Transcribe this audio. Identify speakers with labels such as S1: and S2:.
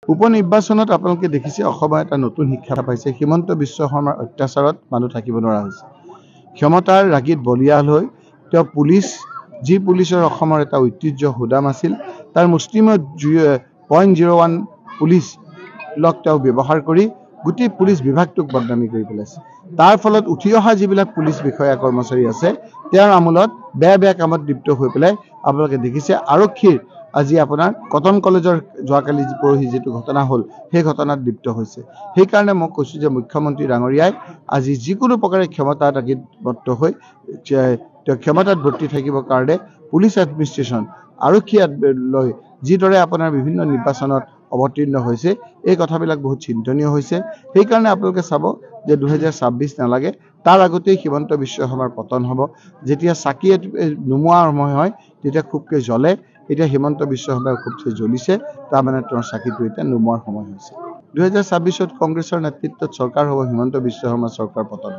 S1: উপনিৰ্বাচনত আপোনালোকে দেখিছে অসমৰ এটা নতুন শিক্ষা পাইছে। হিমন্ত বিশ্ব শৰ্মাৰ অত্যাচাৰত মানুহ থাকিব নোৱাৰা হৈছে। ক্ষমতাৰ ৰাগীত বলিয়াল হৈ তেওঁ যি পুলিচৰ অসমৰ এটা ঐতিহ্য সুদাম আছিল, তাৰ মুষ্টিমেয় 0.01 পুলিচ লক তেওঁ ব্যৱহাৰ কৰি গোটেই পুলিচ বিভাগটোক বদনামী কৰি পেলাইছে। তাৰ ফলত উঠি অহা যিবিলাক পুলিচ বিষয়া কৰ্মচাৰী আছে, তেওঁৰ আমোলত বেয়া কামত লিপ্ত হৈ পেলাই আপোনালোকে দেখিছে আৰক্ষীৰ আজি আপোনাৰ কটন কলেজৰ যোৱাকালি পৰহি যিটো ঘটনা হ'ল, সেই ঘটনাত লিপ্ত হৈছে। সেইকাৰণে মই কৈছোঁ যে মুখ্যমন্ত্ৰী ডাঙৰীয়াই আজি যিকোনো প্ৰকাৰে ক্ষমতাত বৰ্তি হৈ তেওঁ ক্ষমতাত বৰ্তি থাকিবৰ কাৰণে পুলিচ এডমিনিষ্ট্ৰেশ্যন আৰক্ষী লৈ যিদৰে আপোনাৰ বিভিন্ন নিৰ্বাচনত অৱতীৰ্ণ হৈছে, এই কথাবিলাক বহুত চিন্তনীয় হৈছে। সেইকাৰণে আপোনালোকে চাব যে 2026 নালাগে, তাৰ আগতেই হিমন্ত বিশ্ব শৰ্মাৰ পতন হ'ব। যেতিয়া চাকি নুমুৱাৰ সময় হয় তেতিয়া খুবকৈ জ্বলে। এতিয়া হিমন্ত বিশ্ব শৰ্মাই খুবকৈ জ্বলিছে, তাৰমানে তেওঁৰ চাকিটো এতিয়া নুমুৱাৰ সময় হৈছে। 2026 কংগ্ৰেছৰ নেতৃত্বত চৰকাৰ হ'ব, হিমন্ত বিশ্ব শৰ্মাৰ চৰকাৰ পতন।